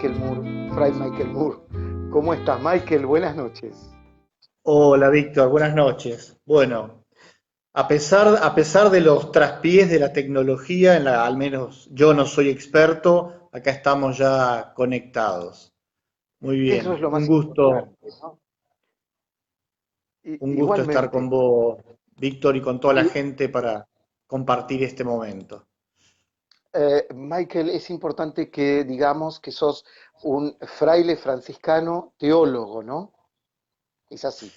Michael Moore, Fray Michael Moore. ¿Cómo estás, Michael? Buenas noches. Hola Víctor, buenas noches. Bueno, a pesar de los traspiés de la tecnología, al menos yo no soy experto, acá estamos ya conectados. Muy Eso bien, es lo más importante, ¿no? un gusto estar con Igualmente, vos, Víctor, y con toda la i- gente para compartir este momento. Michael, es importante que digamos que sos un fraile franciscano teólogo, ¿no? Es así.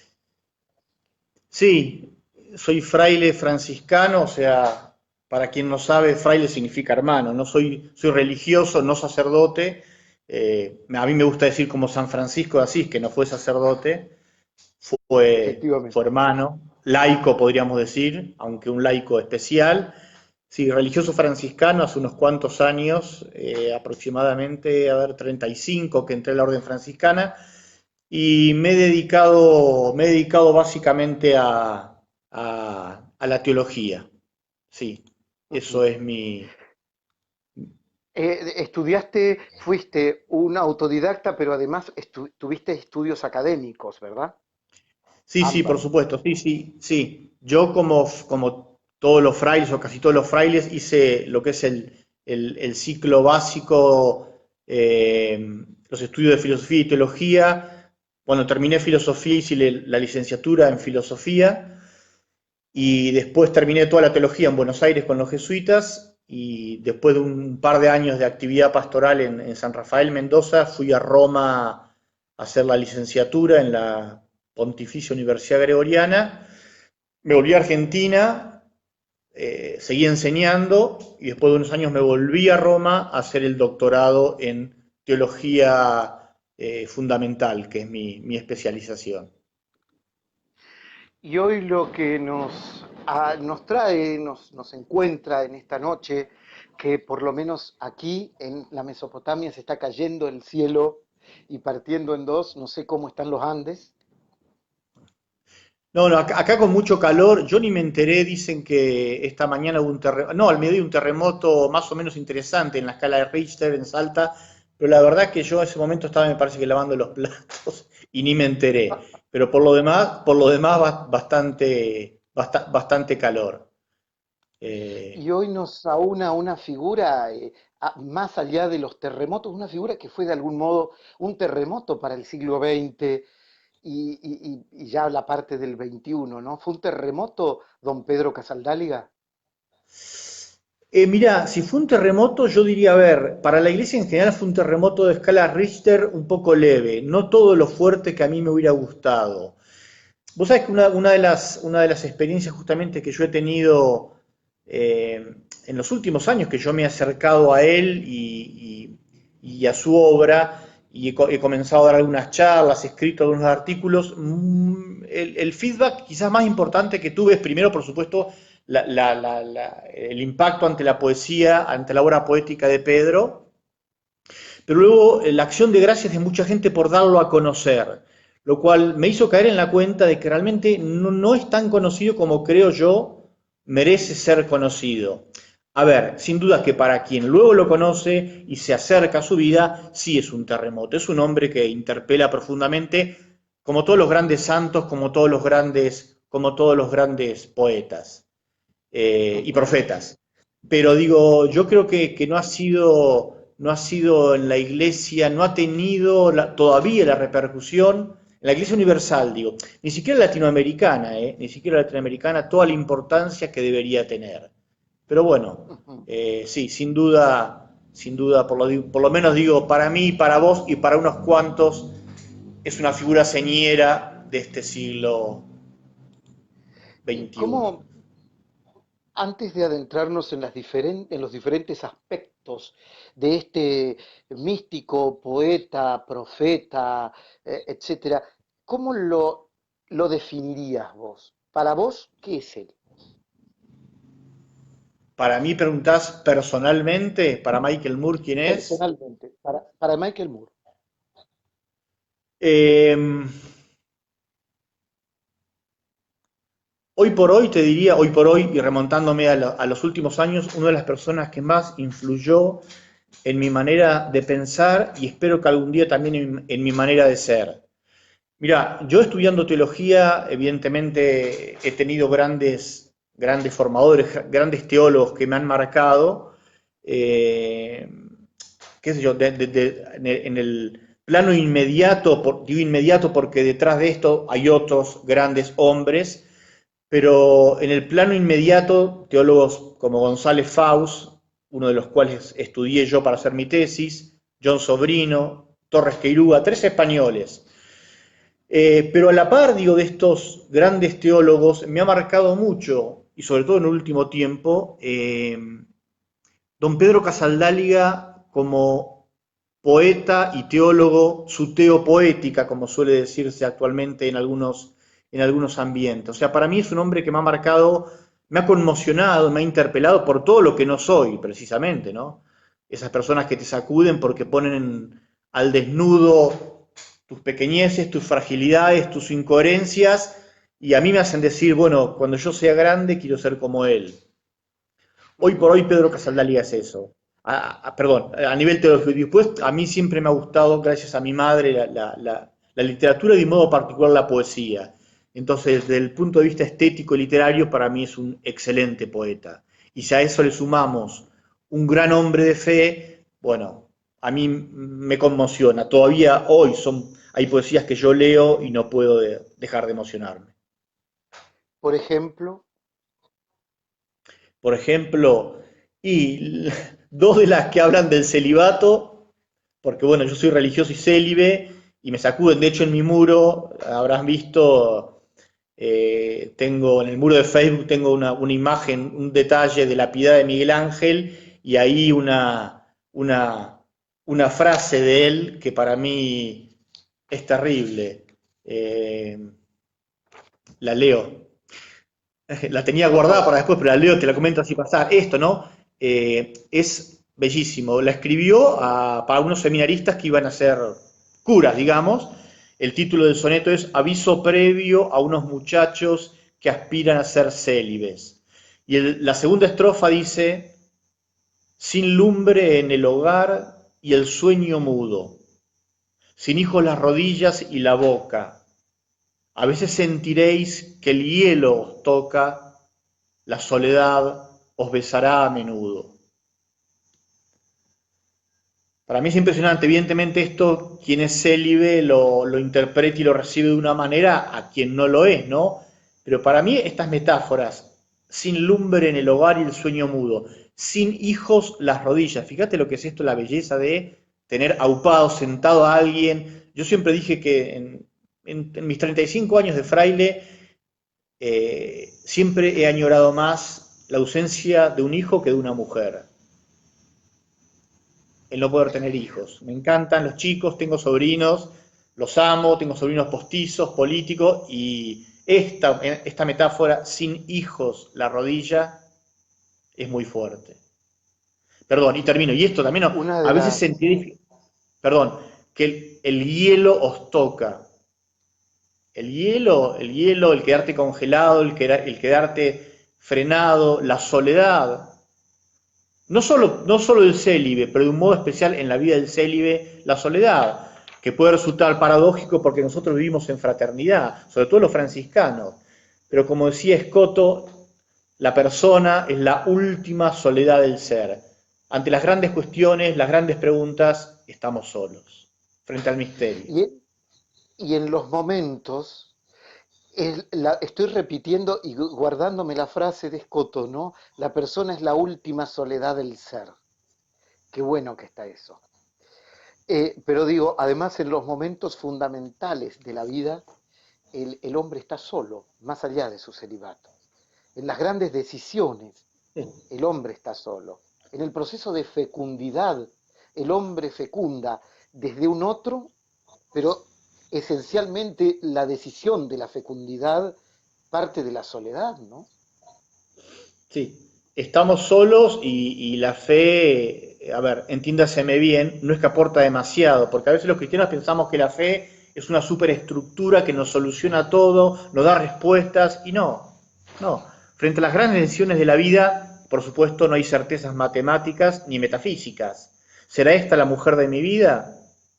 Sí, soy fraile franciscano, o sea, para quien no sabe, fraile significa hermano. No soy religioso, no sacerdote. A mí me gusta decir como San Francisco de Asís, que no fue sacerdote, fue Efectivamente. hermano, laico podríamos decir, aunque un laico especial. Sí, religioso franciscano hace unos cuantos años, aproximadamente, a ver, 35 que entré a la orden franciscana y me he dedicado básicamente a la teología. Sí, eso Ujú. es mi... Estudiaste, fuiste un autodidacta, pero además tuviste estudios académicos, ¿verdad? Sí, sí, por Ambas. supuesto, sí, sí, sí. Yo como todos los frailes o casi todos los frailes hice lo que es el ciclo básico, los estudios de filosofía y teología. Cuando terminé filosofía hice la licenciatura en filosofía. Y después terminé toda la teología en Buenos Aires con los jesuitas y después de un par de años de actividad pastoral en San Rafael, Mendoza, fui a Roma a hacer la licenciatura en la Pontificia Universidad Gregoriana. Me volví a Argentina, seguí enseñando y después de unos años me volví a Roma a hacer el doctorado en teología fundamental, que es mi especialización. Y hoy lo que nos trae, nos encuentra en esta noche, que por lo menos aquí en la Mesopotamia se está cayendo el cielo y partiendo en dos, no sé cómo están los Andes. No, no, acá con mucho calor, yo ni me enteré, dicen que esta mañana hubo un terremoto, no, al mediodía un terremoto más o menos interesante en la escala de Richter en Salta, pero la verdad que yo en ese momento estaba, me parece que lavando los platos y ni me enteré. Pero por lo demás bastante calor. Y Eh, hoy nos aúna una figura, más allá de los terremotos, una figura que fue de algún modo un terremoto para el siglo XX y ya la parte del XXI, ¿no? Fue un terremoto, don Pedro Casaldáliga. Mirá, si fue un terremoto, yo diría, a ver, para la iglesia en general fue un terremoto de escala Richter un poco leve, no todo lo fuerte que a mí me hubiera gustado. Vos sabés que una de las experiencias justamente que yo he tenido en los últimos años, que yo me he acercado a él y a su obra, y he comenzado a dar algunas charlas, he escrito algunos artículos, el feedback quizás más importante que tuve es primero, por supuesto, el impacto ante la poesía, ante la obra poética de Pedro, pero luego la acción de gracias de mucha gente por darlo a conocer, lo cual me hizo caer en la cuenta de que realmente no es tan conocido como creo yo merece ser conocido. A ver, sin duda que para quien luego lo conoce y se acerca a su vida, sí es un terremoto, es un hombre que interpela profundamente, como todos los grandes santos, como todos los grandes poetas y Ujú. profetas. Pero digo, yo creo que no ha sido en la iglesia, no ha tenido todavía la repercusión, en la iglesia universal, digo, ni siquiera latinoamericana, ni siquiera latinoamericana, toda la importancia que debería tener. Pero bueno, Ujú. sí, sin duda, por lo menos digo, para mí, para vos y para unos cuantos, es una figura señera de este siglo XXI. ¿Cómo, antes de adentrarnos en, en los diferentes aspectos de este místico, poeta, profeta, etcétera, ¿cómo lo definirías vos? Para vos, ¿qué es él? Para mí preguntás personalmente, para Michael Moore, ¿quién es? Personalmente, para Michael Moore. Eh, Hoy por hoy te diría, hoy por hoy, y remontándome a los últimos años, una de las personas que más influyó en mi manera de pensar y espero que algún día también en mi manera de ser. Mira, yo estudiando teología, evidentemente he tenido grandes formadores, grandes teólogos que me han marcado, eh, qué sé yo, en el plano inmediato, digo inmediato porque detrás de esto hay otros grandes hombres, pero en el plano inmediato, teólogos como González Faust, uno de los cuales estudié yo para hacer mi tesis, John Sobrino, Torres Queiruga, tres españoles. Pero a la par, digo, de estos grandes teólogos, me ha marcado mucho, y sobre todo en el último tiempo, don Pedro Casaldáliga como poeta y teólogo, su teopoética, como suele decirse actualmente en algunos ambientes. O sea, para mí es un hombre que me ha marcado, me ha conmocionado, me ha interpelado por todo lo que no soy, precisamente, ¿no? Esas personas que te sacuden porque ponen al desnudo tus pequeñeces, tus fragilidades, tus incoherencias, y a mí me hacen decir, bueno, cuando yo sea grande quiero ser como él. Hoy por hoy Pedro Casaldáliga es eso. Perdón, a nivel teológico. Y después a mí siempre me ha gustado, gracias a mi madre, la literatura y de modo particular la poesía. Entonces, desde el punto de vista estético y literario, para mí es un excelente poeta. Y si a eso le sumamos un gran hombre de fe, bueno, a mí me conmociona. Todavía hoy hay poesías que yo leo y no puedo dejar de emocionarme. Por ejemplo, Por ejemplo, y dos de las que hablan del celibato, porque bueno, yo soy religioso y célibe, y me sacuden, de hecho en mi muro, habrás visto, tengo en el muro de Facebook tengo una imagen, un detalle de la piedad de Miguel Ángel, y ahí una frase de él que para mí es terrible. Eh, la leo. La tenía por guardada para favor. después, pero la leo, te la comento así pasar. Esto, ¿no? Es bellísimo. La escribió para unos seminaristas que iban a ser curas, digamos. El título del soneto es Aviso previo a unos muchachos que aspiran a ser célibes. Y la segunda estrofa dice, sin lumbre en el hogar y el sueño mudo, sin hijos las rodillas y la boca. A veces sentiréis que el hielo os toca, la soledad os besará a menudo. Para mí es impresionante, evidentemente esto, quien es célibe lo interpreta y lo recibe de una manera a quien no lo es, ¿no? Pero para mí estas metáforas, sin lumbre en el hogar y el sueño mudo, sin hijos las rodillas, fíjate lo que es esto, la belleza de tener aupado, sentado a alguien. Yo siempre dije que en mis 35 años de fraile, siempre he añorado más la ausencia de un hijo que de una mujer, el no poder tener hijos. Me encantan los chicos, tengo sobrinos, los amo, tengo sobrinos postizos, políticos, y esta metáfora, sin hijos, la rodilla, es muy fuerte. Perdón, y termino, y esto también, Una de a veces las, sentí, perdón, que el hielo os toca. El quedarte congelado, el quedarte frenado, la soledad, no solo el célibe, pero de un modo especial en la vida del célibe, la soledad, que puede resultar paradójico porque nosotros vivimos en fraternidad, sobre todo los franciscanos. Pero como decía Escoto, la persona es la última soledad del ser. Ante las grandes cuestiones, las grandes preguntas, estamos solos, frente al misterio. y, y en los momentos, estoy repitiendo y guardándome la frase de Escoto, ¿no? La persona es la última soledad del ser. Qué bueno que está eso. Pero digo, además en los momentos fundamentales de la vida, el hombre está solo, más allá de su celibato. En las grandes decisiones, el hombre está solo. En el proceso de fecundidad, el hombre fecunda desde un otro, pero esencialmente la decisión de la fecundidad parte de la soledad, ¿no? Sí, estamos solos y la fe, a ver, entiéndaseme bien, no es que aporta demasiado, porque a veces los cristianos pensamos que la fe es una superestructura que nos soluciona todo, nos da respuestas, y no. Frente a las grandes decisiones de la vida, por supuesto, no hay certezas matemáticas ni metafísicas, ¿Será esta la mujer de mi vida?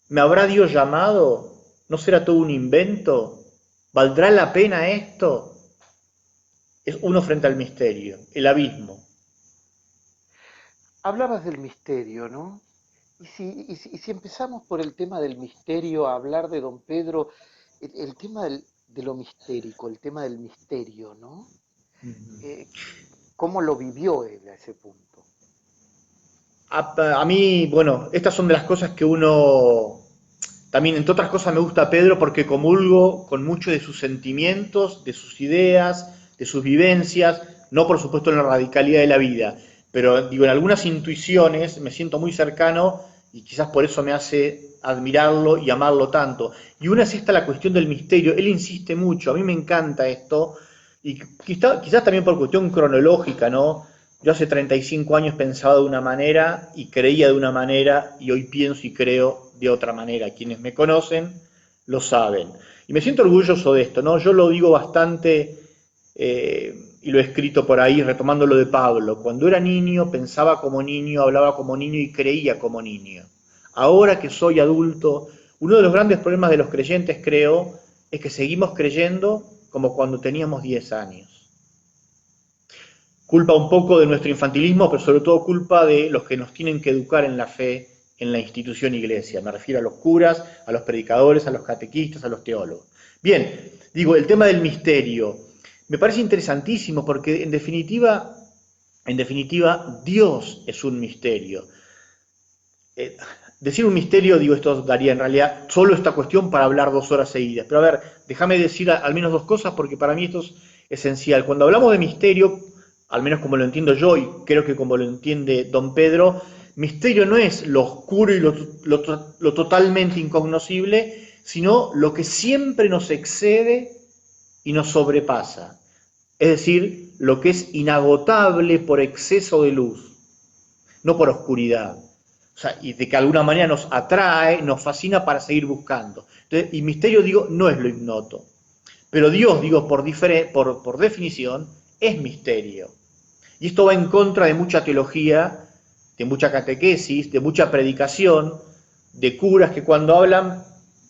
¿Me habrá Dios llamado? ¿No será todo un invento? ¿Valdrá la pena esto? Es uno frente al misterio, el abismo. Hablabas del misterio, ¿no? Y si empezamos por el tema del misterio, a hablar de don Pedro, el tema de lo mistérico, el tema del misterio, ¿no? Eh, ¿Cómo lo vivió él a ese punto? A mí, bueno, estas son de las cosas que uno, también entre otras cosas me gusta Pedro porque comulgo con muchos de sus sentimientos, de sus ideas, de sus vivencias, no por supuesto en la radicalidad de la vida, pero digo, en algunas intuiciones me siento muy cercano y quizás por eso me hace admirarlo y amarlo tanto. Y una es esta la cuestión del misterio, él insiste mucho, a mí me encanta esto, y quizás también por cuestión cronológica, ¿no? Yo hace 35 años pensaba de una manera y creía de una manera y hoy pienso y creo de otra manera. Quienes me conocen lo saben. Y me siento orgulloso de esto, ¿no? Yo lo digo bastante y lo he escrito por ahí retomando lo de Pablo. Cuando era niño pensaba como niño, hablaba como niño y creía como niño. Ahora que soy adulto, uno de los grandes problemas de los creyentes, creo, es que seguimos creyendo como cuando teníamos 10 años. Culpa un poco de nuestro infantilismo, pero sobre todo culpa de los que nos tienen que educar en la fe en la institución iglesia. Me refiero a los curas, a los predicadores, a los catequistas, a los teólogos. Bien, digo, el tema del misterio me parece interesantísimo porque en definitiva, Dios es un misterio. Decir un misterio, digo, esto daría en realidad solo esta cuestión para hablar 2 horas seguidas. Pero a ver, déjame decir al menos 2 cosas porque para mí esto es esencial. Cuando hablamos de misterio, al menos como lo entiendo yo y creo que como lo entiende don Pedro, misterio no es lo oscuro y lo totalmente incognoscible, sino lo que siempre nos excede y nos sobrepasa. Es decir, lo que es inagotable por exceso de luz, no por oscuridad. O sea, y de que de alguna manera nos atrae, nos fascina para seguir buscando. Entonces, y misterio, digo, no es lo ignoto. Pero Dios, digo, por definición, es misterio. Y esto va en contra de mucha teología, de mucha catequesis, de mucha predicación, de curas que cuando hablan,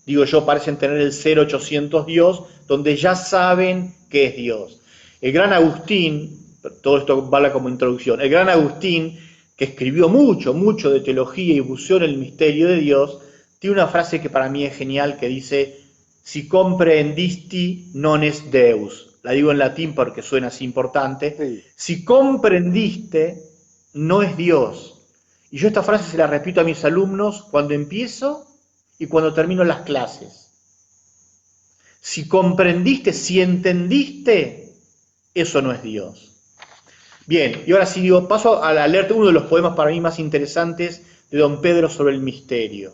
digo yo, parecen tener el 0800 Dios, donde ya saben que es Dios. El gran Agustín, todo esto vale como introducción, el gran Agustín, que escribió mucho, mucho de teología y buceó en el misterio de Dios, tiene una frase que para mí es genial que dice, si comprehendisti non es Deus. La digo en latín porque suena así importante. Sí. Si comprendiste, no es Dios. Y yo esta frase se la repito a mis alumnos cuando empiezo y cuando termino las clases. Si comprendiste, si entendiste, eso no es Dios. Bien, y ahora sí digo, paso a leerte uno de los poemas para mí más interesantes de don Pedro sobre el misterio,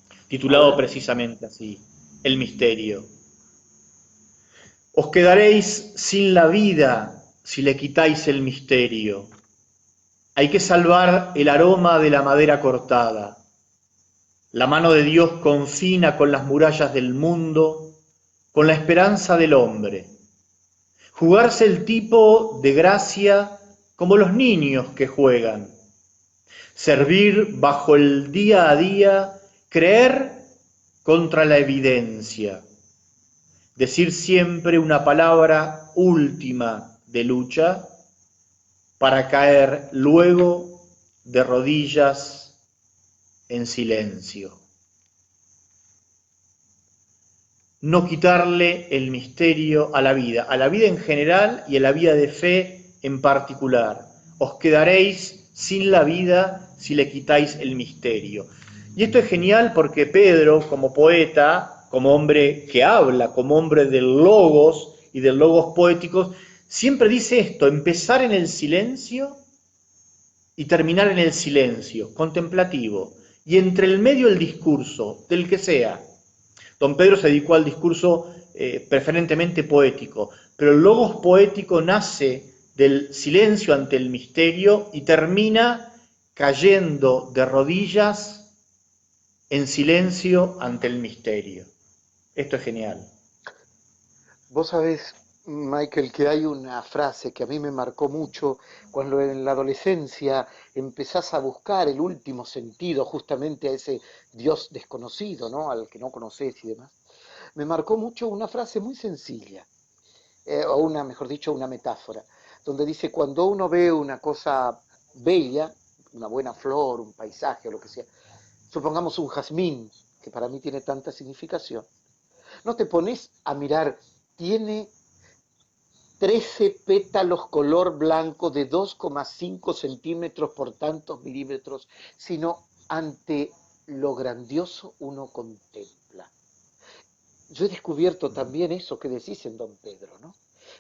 A titulado ver. precisamente así, El misterio. Os quedaréis sin la vida si le quitáis el misterio. Hay que salvar el aroma de la madera cortada. La mano de Dios confina con las murallas del mundo, con la esperanza del hombre. Jugarse el tipo de gracia como los niños que juegan. Servir bajo el día a día, creer contra la evidencia. Decir siempre una palabra última de lucha para caer luego de rodillas en silencio. No quitarle el misterio a la vida en general y a la vida de fe en particular. Os quedaréis sin la vida si le quitáis el misterio. Y esto es genial porque Pedro, como poeta, como hombre que habla, como hombre del logos y del logos poéticos, siempre dice esto, empezar en el silencio y terminar en el silencio, contemplativo. Y entre el medio el discurso, del que sea. Don Pedro se dedicó al discurso preferentemente poético, pero el logos poético nace del silencio ante el misterio y termina cayendo de rodillas en silencio ante el misterio. Esto es genial. Vos sabés, Michael, que hay una frase que a mí me marcó mucho cuando en la adolescencia empezás a buscar el último sentido justamente a ese Dios desconocido, ¿no? Al que no conoces y demás. Me marcó mucho una frase muy sencilla, o una, mejor dicho, una metáfora, donde dice, cuando uno ve una cosa bella, una buena flor, un paisaje o lo que sea, supongamos un jazmín, que para mí tiene tanta significación, no te pones a mirar, tiene 13 pétalos color blanco de 2,5 centímetros por tantos milímetros, sino ante lo grandioso uno contempla. Yo he descubierto también eso que decís en Don Pedro, ¿no?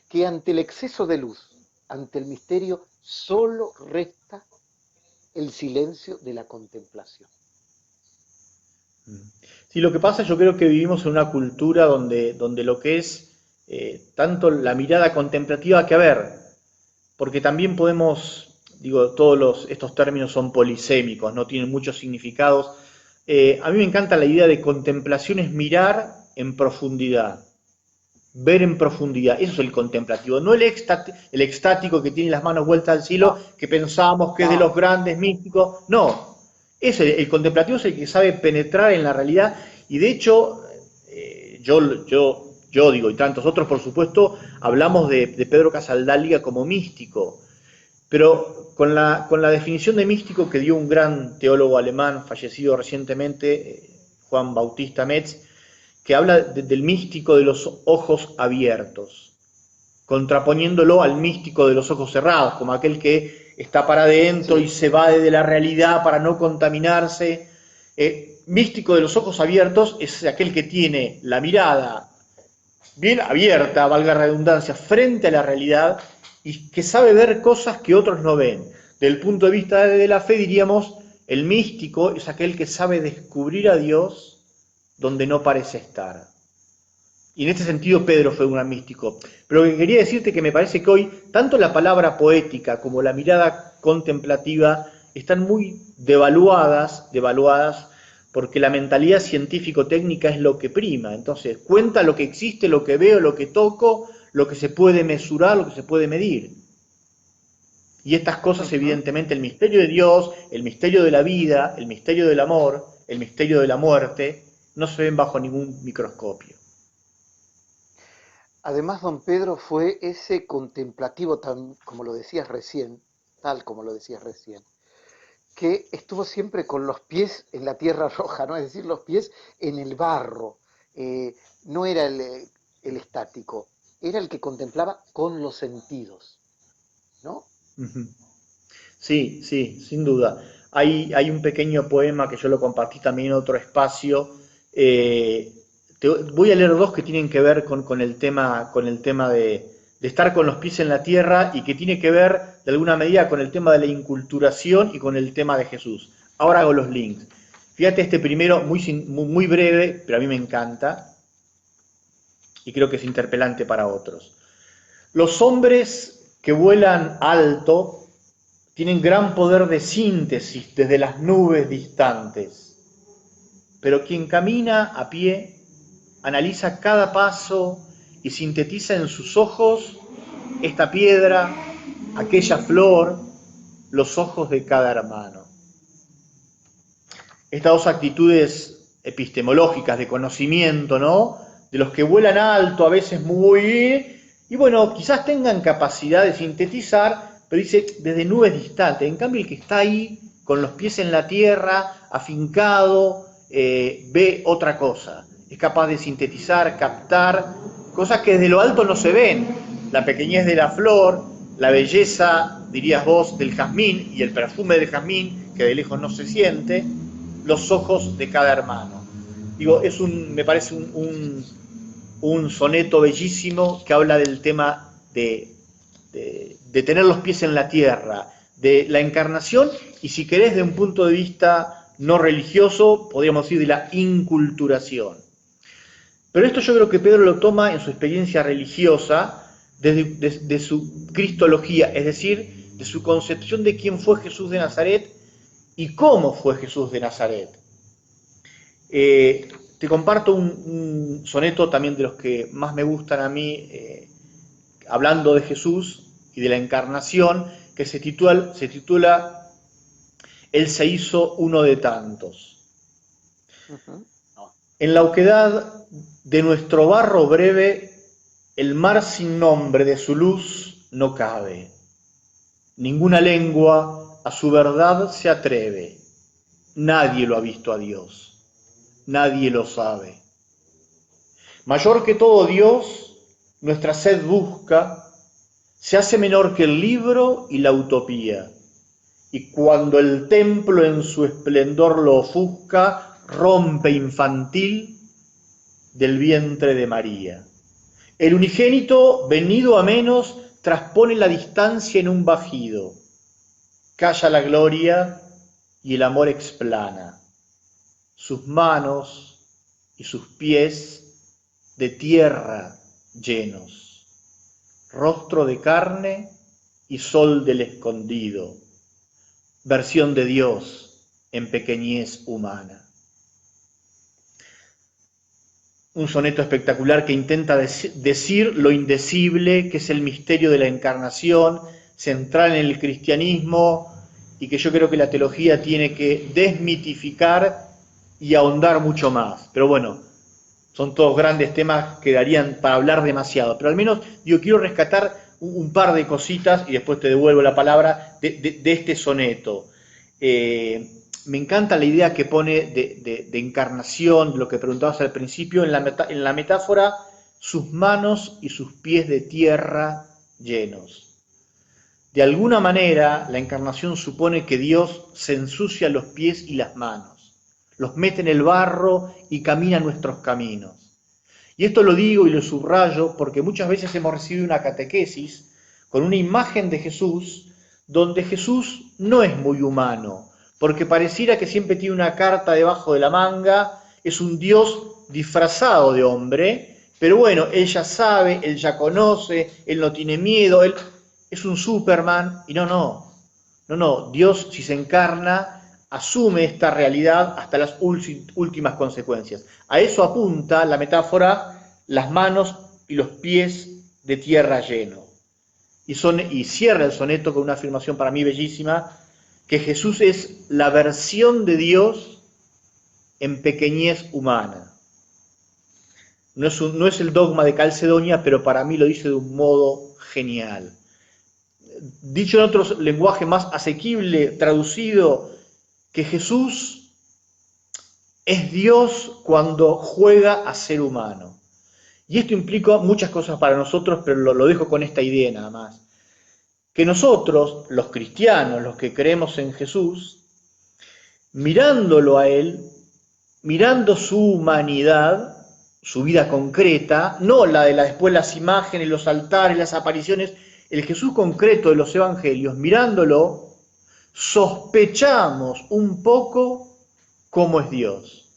Que ante el exceso de luz, ante el misterio, solo resta el silencio de la contemplación. Sí, lo que pasa, yo creo que vivimos en una cultura donde lo que es tanto la mirada contemplativa que, a ver, porque también podemos, digo, estos términos son polisémicos, no tienen muchos significados. A mí me encanta la idea de contemplación, es mirar en profundidad, ver en profundidad, eso es el contemplativo, no el extático que tiene las manos vueltas al cielo, No, que pensamos que es de no, los grandes místicos, no, el contemplativo es el que sabe penetrar en la realidad y de hecho, yo digo, y tantos otros por supuesto, hablamos de Pedro Casaldáliga como místico, pero con la definición de místico que dio un gran teólogo alemán fallecido recientemente, Juan Bautista Metz, que habla del místico de los ojos abiertos, contraponiéndolo al místico de los ojos cerrados, como aquel que está para adentro y sí, se va de la realidad para no contaminarse. Místico de los ojos abiertos es aquel que tiene la mirada bien abierta, valga la redundancia, frente a la realidad y que sabe ver cosas que otros no ven. Desde el punto de vista de la fe diríamos, el místico es aquel que sabe descubrir a Dios donde no parece estar. Y en este sentido Pedro fue un gran místico. Pero quería decirte que me parece que hoy tanto la palabra poética como la mirada contemplativa están muy devaluadas porque la mentalidad científico-técnica es lo que prima. Entonces, cuenta lo que existe, lo que veo, lo que toco, lo que se puede mesurar, lo que se puede medir. Y estas cosas, ujú. evidentemente, el misterio de Dios, el misterio de la vida, el misterio del amor, el misterio de la muerte, no se ven bajo ningún microscopio. Además, don Pedro fue ese contemplativo, tan, como lo decías recién, tal como lo decías recién, que estuvo siempre con los pies en la tierra roja, ¿no? Es decir, los pies en el barro. No era el estático, era el que contemplaba con los sentidos, ¿no? Sí, sí, sin duda. Hay un pequeño poema que yo lo compartí también en otro espacio. eh, Voy a leer dos que tienen que ver con el tema de estar con los pies en la tierra y que tiene que ver de alguna medida con el tema de la inculturación y con el tema de Jesús. Ahora hago los links. Fíjate este primero, muy breve, pero a mí me encanta y creo que es interpelante para otros. Los hombres que vuelan alto tienen gran poder de síntesis desde las nubes distantes, pero quien camina a pie analiza cada paso y sintetiza en sus ojos esta piedra, aquella flor, los ojos de cada hermano. Estas dos actitudes epistemológicas de conocimiento, ¿no? De los que vuelan alto, a veces muy, y bueno, quizás tengan capacidad de sintetizar, pero dice desde nubes distantes. En cambio, el que está ahí, con los pies en la tierra, afincado, ve otra cosa. Es capaz de sintetizar, captar, cosas que desde lo alto no se ven. La pequeñez de la flor, la belleza, dirías vos, del jazmín y el perfume del jazmín, que de lejos no se siente, los ojos de cada hermano. Digo, me parece un soneto bellísimo que habla del tema de tener los pies en la tierra, de la encarnación y si querés de un punto de vista no religioso, podríamos decir de la inculturación. Pero esto yo creo que Pedro lo toma en su experiencia religiosa de su cristología, es decir, de su concepción de quién fue Jesús de Nazaret y cómo fue Jesús de Nazaret. Te comparto un soneto también de los que más me gustan a mí, hablando de Jesús y de la encarnación, que se titula Él se hizo uno de tantos. Ujú. En la oquedad de nuestro barro breve, el mar sin nombre de su luz no cabe. Ninguna lengua a su verdad se atreve. Nadie lo ha visto a Dios. Nadie lo sabe. Mayor que todo Dios, nuestra sed busca, se hace menor que el libro y la utopía. Y cuando el templo en su esplendor lo ofusca, rompe infantil del vientre de María. El unigénito, venido a menos, traspone la distancia en un bajido. Calla la gloria y el amor explana. Sus manos y sus pies de tierra llenos. Rostro de carne y sol del escondido. Versión de Dios en pequeñez humana. Un soneto espectacular que intenta decir lo indecible, que es el misterio de la encarnación, central en el cristianismo, y que yo creo que la teología tiene que desmitificar y ahondar mucho más. Pero bueno, son todos grandes temas que darían para hablar demasiado. Pero al menos yo quiero rescatar un par de cositas y después te devuelvo la palabra de este soneto. Me encanta la idea que pone de encarnación, lo que preguntabas al principio, en la metáfora, sus manos y sus pies de tierra llenos. De alguna manera, la encarnación supone que Dios se ensucia los pies y las manos, los mete en el barro y camina nuestros caminos. Y esto lo digo y lo subrayo porque muchas veces hemos recibido una catequesis con una imagen de Jesús donde Jesús no es muy humano, porque pareciera que siempre tiene una carta debajo de la manga, es un Dios disfrazado de hombre, pero bueno, él ya sabe, él ya conoce, él no tiene miedo, él es un Superman, y no, Dios si se encarna asume esta realidad hasta las últimas consecuencias. A eso apunta la metáfora, las manos y los pies de tierra lleno. Y cierra el soneto con una afirmación para mí bellísima, que Jesús es la versión de Dios en pequeñez humana. No es el dogma de Calcedonia, pero para mí lo dice de un modo genial. Dicho en otro lenguaje más asequible, traducido, que Jesús es Dios cuando juega a ser humano. Y esto implica muchas cosas para nosotros, pero lo dejo con esta idea nada más. Que nosotros, los cristianos, los que creemos en Jesús, mirándolo a Él, mirando su humanidad, su vida concreta, no la de después las imágenes, los altares, las apariciones, el Jesús concreto de los evangelios, mirándolo, sospechamos un poco cómo es Dios.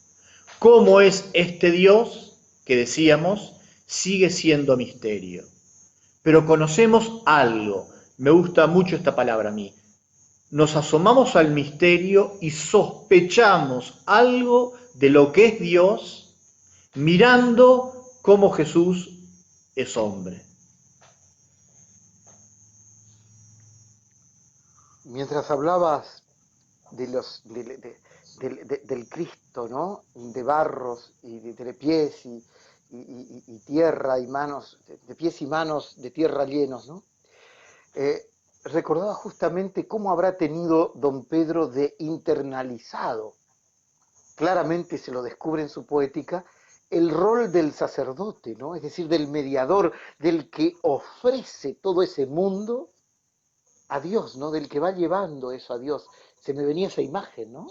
Cómo es este Dios que decíamos sigue siendo misterio. Pero conocemos algo. Me gusta mucho esta palabra a mí. Nos asomamos al misterio y sospechamos algo de lo que es Dios mirando cómo Jesús es hombre. Mientras hablabas del Cristo, ¿no? De barros y de pies y tierra y manos, de pies y manos de tierra llenos, ¿no? Recordaba justamente cómo habrá tenido don Pedro de internalizado, claramente se lo descubre en su poética, el rol del sacerdote, ¿no? Es decir, del mediador, del que ofrece todo ese mundo a Dios, ¿no? Del que va llevando eso a Dios. Se me venía esa imagen, ¿no?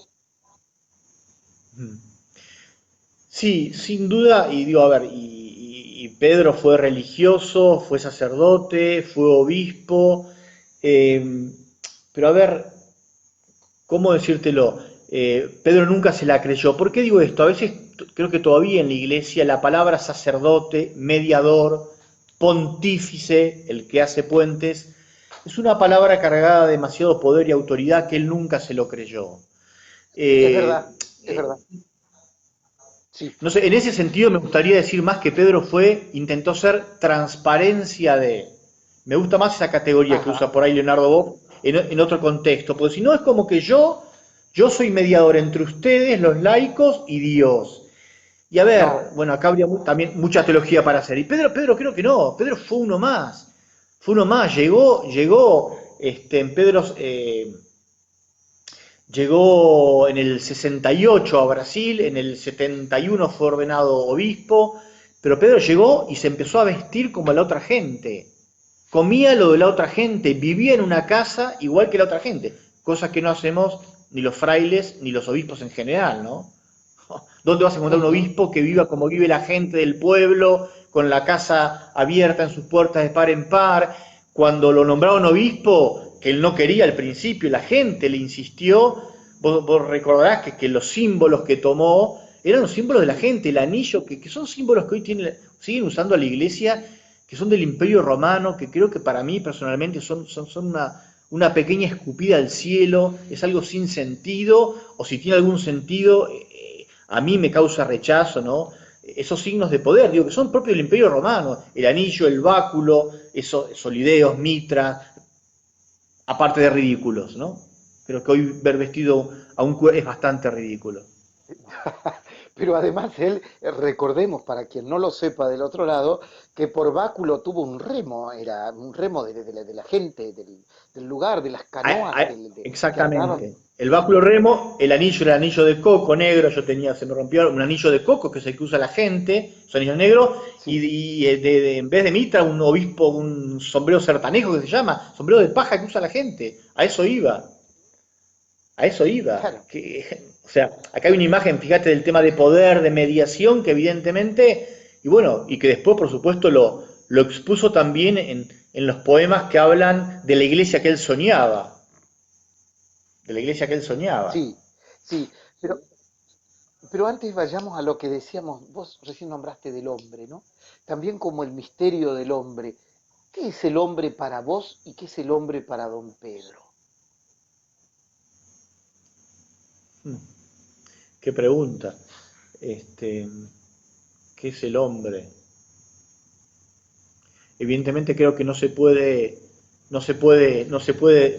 Sí, sin duda, y digo, a ver, y Pedro fue religioso, fue sacerdote, fue obispo, pero a ver, ¿cómo decírtelo? Pedro nunca se la creyó. ¿Por qué digo esto? A veces creo que todavía en la iglesia la palabra sacerdote, mediador, pontífice, el que hace puentes, es una palabra cargada de demasiado poder y autoridad que él nunca se lo creyó. Es Eh, verdad, es verdad. Sí. no sé, en ese sentido me gustaría decir más que Pedro intentó ser transparencia de. Me gusta más esa categoría que Ajá, usa por ahí Leonardo Boff en otro contexto, porque si no es como que yo soy mediador entre ustedes, los laicos, y Dios. Y a ver, no, bueno, acá habría también mucha teología para hacer. Y Pedro creo que no, Pedro fue uno más. Fue uno más, llegó en Pedro, llegó en el 68 a Brasil, en el 71 fue ordenado obispo, pero Pedro llegó y se empezó a vestir como la otra gente. Comía lo de la otra gente, vivía en una casa igual que la otra gente, cosa que no hacemos ni los frailes ni los obispos en general, ¿no? ¿Dónde vas a encontrar un ujú, obispo que viva como vive la gente del pueblo, con la casa abierta en sus puertas de par en par? Cuando lo nombraron obispo, que él no quería al principio, la gente le insistió, vos recordarás que los símbolos que tomó eran los símbolos de la sí, gente, el anillo, que son símbolos que hoy siguen usando a la iglesia, que son del Imperio Romano, que creo que para mí personalmente son una pequeña escupida al cielo, es algo sin sentido, o si tiene algún sentido, a mí me causa rechazo, ¿no? Esos signos de poder, digo, que son propios del Imperio Romano, el anillo, el báculo, esos solideos, mitra, aparte de ridículos, ¿no? Creo que hoy ver vestido a un es bastante ridículo. pero además él, recordemos para quien no lo sepa del otro lado, que por báculo tuvo un remo, era un remo de la gente, del lugar, de las canoas que andaban. Exactamente. El báculo remo, el anillo era el anillo de coco negro, se me rompió un anillo de coco, que es el que usa la gente, son anillos negros, Sí, en vez de mitra, un obispo, un sombrero sertanejo que se llama, sombrero de paja que usa la gente. A eso iba. claro. O sea, acá hay una imagen, fíjate, del tema de poder, de mediación, que evidentemente, y bueno, y que después, por supuesto, lo expuso también en los poemas que hablan de la iglesia que él soñaba, de la iglesia que él soñaba. Sí, sí, pero antes vayamos a lo que decíamos, vos recién nombraste del hombre, ¿no? También como el misterio del hombre. ¿Qué es el hombre para vos y qué es el hombre para don Pedro? Hmm, qué pregunta. Este, ¿Qué es el hombre? Evidentemente creo que no se puede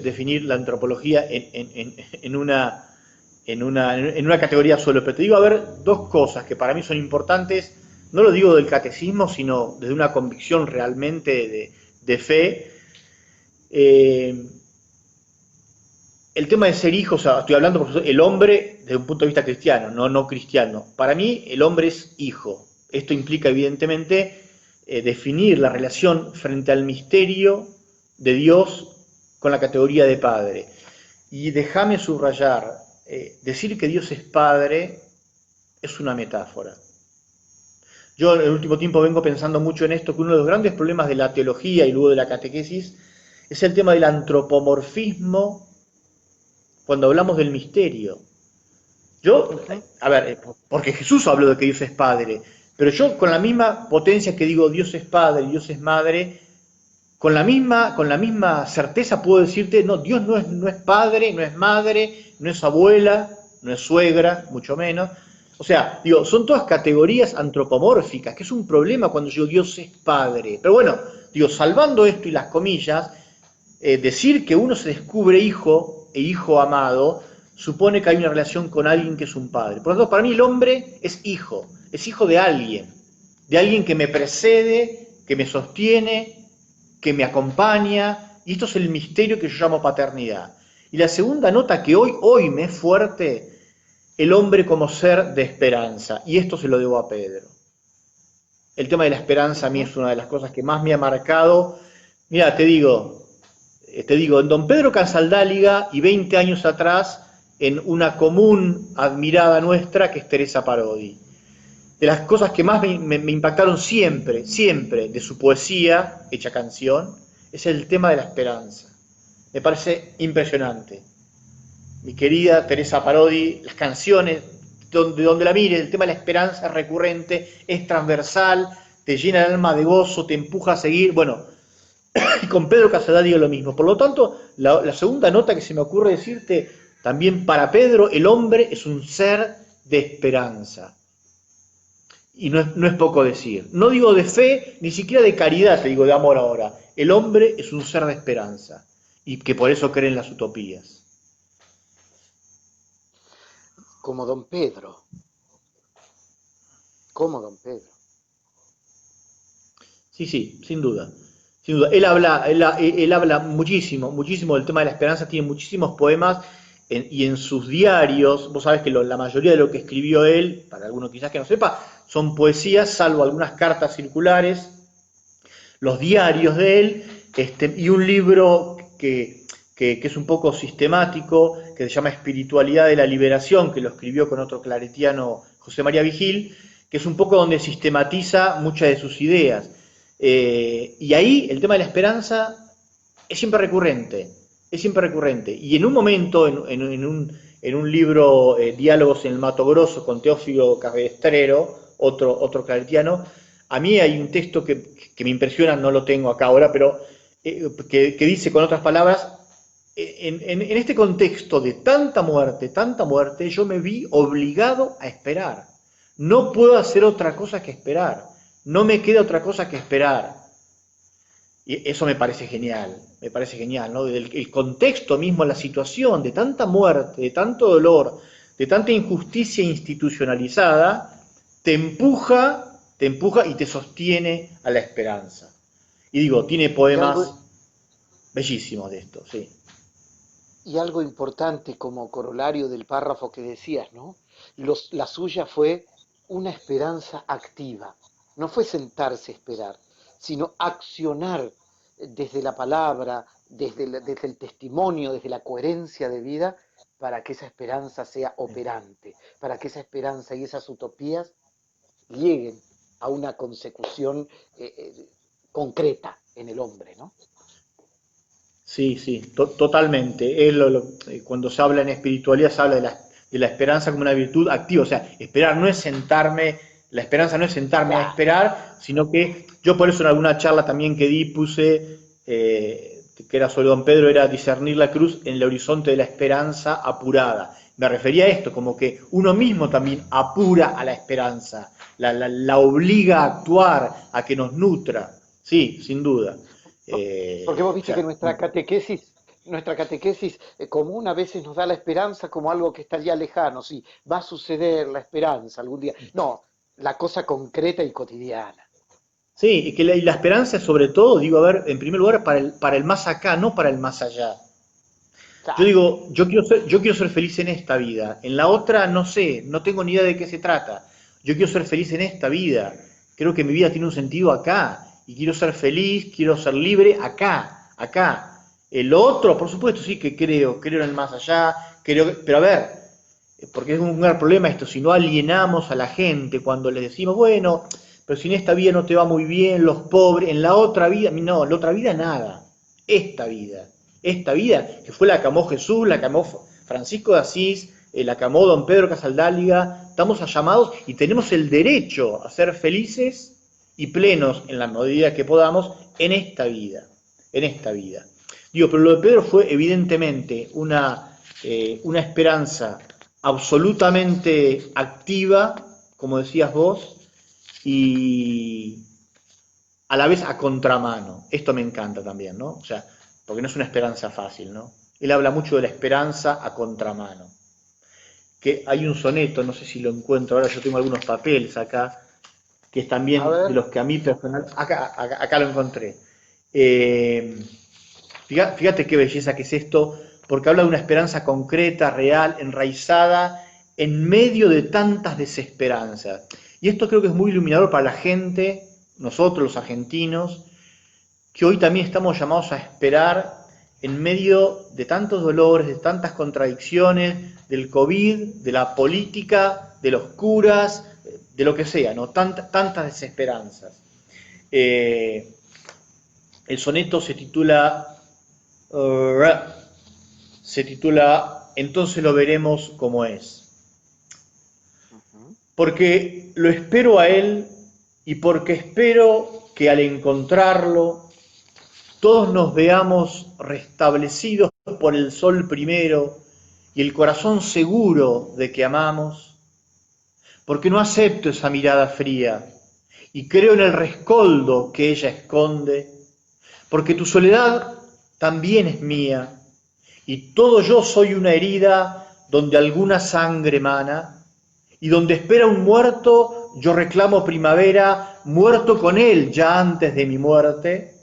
definir la antropología en una categoría solo. Pero te digo, a ver, dos cosas que para mí son importantes, no lo digo del catecismo, sino desde una convicción realmente de fe. Eh, el tema de ser hijo, o sea, estoy hablando por supuesto, el hombre desde un punto de vista cristiano, no cristiano. Para mí el hombre es hijo. Esto implica evidentemente definir la relación frente al misterio de Dios con la categoría de padre. Y déjame subrayar, decir que Dios es padre es una metáfora. Yo en el último tiempo vengo pensando mucho en esto, que uno de los grandes problemas de la teología y luego de la catequesis es el tema del antropomorfismo cuando hablamos del misterio. Yo, Ujú. a ver, porque Jesús habló de que Dios es Padre, pero yo con la misma potencia que digo Dios es Padre, Dios es Madre, con la misma certeza puedo decirte, no, Dios no es Padre, no es Madre, no es abuela, no es suegra, mucho menos. O sea, digo, son todas categorías antropomórficas, que es un problema cuando yo digo Dios es Padre. Pero bueno, digo, salvando esto y las comillas, decir que uno se descubre hijo e hijo amado supone que hay una relación con alguien que es un padre. Por lo tanto, para mí el hombre es hijo de alguien que me precede, que me sostiene, que me acompaña, y esto es el misterio que yo llamo paternidad. Y la segunda nota que hoy me es fuerte, el hombre como ser de esperanza, y esto se lo debo a Pedro. El tema de la esperanza a mí Ujú. es una de las cosas que más me ha marcado. Mira, te digo, en Don Pedro Casaldáliga y 20 años atrás en una común admirada nuestra que es Teresa Parodi. De las cosas que más me impactaron siempre de su poesía hecha canción, es el tema de la esperanza. Me parece impresionante. Mi querida Teresa Parodi, las canciones, donde la mires, el tema de la esperanza es recurrente, es transversal, te llena el alma de gozo, te empuja a seguir. Bueno, y con Pedro Casadá digo lo mismo. Por lo tanto, la segunda nota que se me ocurre decirte, también para Pedro, el hombre es un ser de esperanza. Y no es poco decir. No digo de fe, ni siquiera de caridad, te digo de amor ahora. El hombre es un ser de esperanza y que por eso cree en las utopías. como don Pedro, como don Pedro. Sí, sí, sin duda. Sin duda. Él habla muchísimo, muchísimo del tema de la esperanza, tiene muchísimos poemas y en sus diarios, vos sabés que la mayoría de lo que escribió él, para alguno quizás que no sepa, son poesías, salvo algunas cartas circulares, los diarios de él, y un libro que es un poco sistemático, que se llama Espiritualidad de la Liberación, que lo escribió con otro claretiano, José María Vigil, que es un poco donde sistematiza muchas de sus ideas. Y ahí el tema de la esperanza es siempre recurrente, es siempre recurrente. Y en un momento, en un libro, Diálogos en el Mato Grosso, con Teófilo Cabestrero, otro claretiano, a mí hay un texto que me impresiona, no lo tengo acá ahora, pero que dice con otras palabras, en este contexto de tanta muerte, yo me vi obligado a esperar. No puedo hacer otra cosa que esperar. No me queda otra cosa que esperar. Y eso me parece genial, ¿no? El contexto mismo, la situación de tanta muerte, de tanto dolor, de tanta injusticia institucionalizada, te empuja y te sostiene a la esperanza. Y digo, tiene Y algo, poemas bellísimos de esto, sí. y algo importante como corolario del párrafo que decías, ¿no? La suya fue una esperanza activa. No fue sentarse a esperar, sino accionar desde la palabra, desde el testimonio, desde la coherencia de vida, para que esa esperanza sea operante, para que esa esperanza y esas utopías lleguen a una consecución concreta en el hombre, ¿no? Sí, sí, totalmente. Cuando se habla en espiritualidad se habla de la esperanza como una virtud activa. O sea, esperar no es sentarme, la esperanza no es sentarme a Claro. esperar, sino que yo por eso en alguna charla también que di puse, que era sobre Don Pedro, era discernir la cruz en el horizonte de la esperanza apurada. Me refería a esto, como que uno mismo también apura a la esperanza, la obliga a actuar, a que nos nutra. Sí, sin duda. Porque vos O viste que sea, nuestra catequesis común a veces nos da la esperanza como algo que está ya lejano, sí, va a suceder la esperanza algún día. No, la cosa concreta y cotidiana. sí, y que y la esperanza es sobre todo, digo, a ver, en primer lugar, para el más acá, no para el más allá. Yo Claro. digo, yo quiero ser feliz en esta vida. En la otra no sé, no tengo ni idea de qué se trata. Yo quiero ser feliz en esta vida. Creo que mi vida tiene un sentido acá. Y quiero ser feliz, quiero ser libre acá, acá. El otro, por supuesto, sí que creo en el más allá, pero a ver, porque es un gran problema esto, si no alienamos a la gente cuando les decimos, bueno, pero si en esta vida no te va muy bien, los pobres, en la otra vida, no, en la otra vida nada, esta vida, esta vida, que fue la que amó Jesús, la que amó Francisco de Asís, la que amó Don Pedro Casaldáliga, estamos llamados y tenemos el derecho a ser felices y plenos en la medida que podamos en esta vida. Digo, pero lo de Pedro fue evidentemente una esperanza absolutamente activa, como decías vos, y a la vez a contramano. Esto me encanta también, ¿no? O sea, porque no es una esperanza fácil, ¿no? Él habla mucho de la esperanza a contramano. Que hay un soneto, no sé si lo encuentro ahora, yo tengo algunos papeles acá, que es A también de ver, los que a mí personal, acá lo encontré. Eh, Fíjate qué belleza que es esto, porque habla de una esperanza concreta, real, enraizada, en medio de tantas desesperanzas. Y esto creo que es muy iluminador para la gente, nosotros los argentinos, que hoy también estamos llamados a esperar en medio de tantos dolores, de tantas contradicciones, del COVID, de la política, de los curas, de lo que sea, ¿no? Tantas desesperanzas. Eh, el soneto se titula Entonces lo veremos como es. ujú, Porque lo espero a él y porque espero que al encontrarlo todos nos veamos restablecidos por el sol primero y el corazón seguro de que amamos, porque no acepto esa mirada fría y creo en el rescoldo que ella esconde, porque tu soledad también es mía y todo yo soy una herida donde alguna sangre mana y donde espera un muerto yo reclamo primavera, muerto con él ya antes de mi muerte,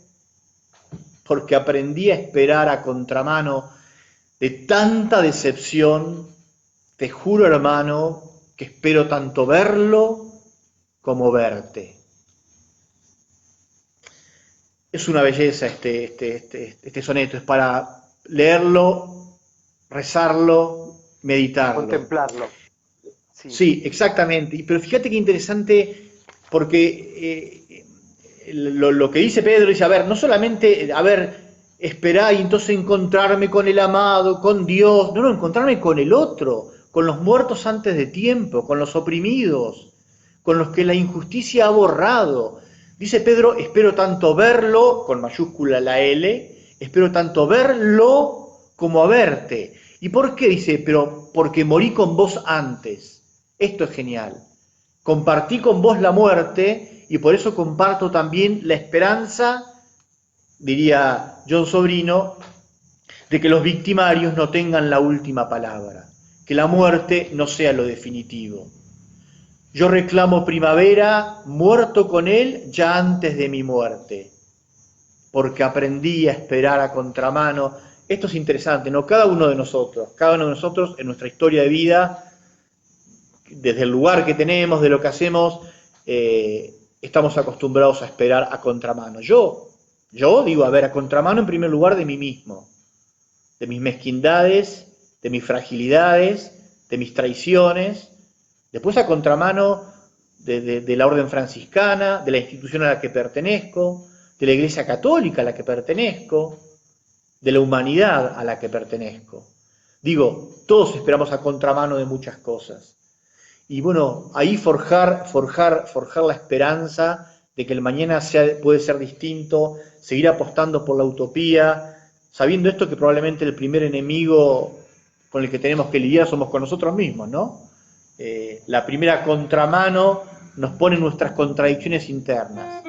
porque aprendí a esperar a contramano de tanta decepción, te juro hermano que espero tanto verlo como verte. Es una belleza este soneto, es para leerlo, rezarlo, meditarlo. Contemplarlo, sí. Sí, exactamente. Pero fíjate qué interesante, porque lo que dice Pedro dice, a ver, no solamente, a ver, esperar y entonces encontrarme con el amado, con Dios, no, encontrarme con el otro, con los muertos antes de tiempo, con los oprimidos, con los que la injusticia ha borrado. Dice Pedro, espero tanto verlo, con mayúscula la L, espero tanto verlo como a verte. ¿Y por qué? Dice, pero porque morí con vos antes. Esto es genial. Compartí con vos la muerte y por eso comparto también la esperanza, diría John Sobrino, de que los victimarios no tengan la última palabra, que la muerte no sea lo definitivo. Yo reclamo primavera, muerto con él ya antes de mi muerte, porque aprendí a esperar a contramano. Esto es interesante, ¿no? Cada uno de nosotros en nuestra historia de vida, desde el lugar que tenemos, de lo que hacemos, estamos acostumbrados a esperar a contramano. Yo digo, a ver, a contramano en primer lugar de mí mismo, de mis mezquindades, de mis fragilidades, de mis traiciones, después a contramano de la orden franciscana, de la institución a la que pertenezco, de la Iglesia Católica a la que pertenezco, de la humanidad a la que pertenezco. Digo, todos esperamos a contramano de muchas cosas. Y bueno, ahí forjar la esperanza de que el mañana puede ser distinto, seguir apostando por la utopía, sabiendo esto que probablemente el primer enemigo con el que tenemos que lidiar somos con nosotros mismos, ¿no? La primera contramano nos pone nuestras contradicciones internas.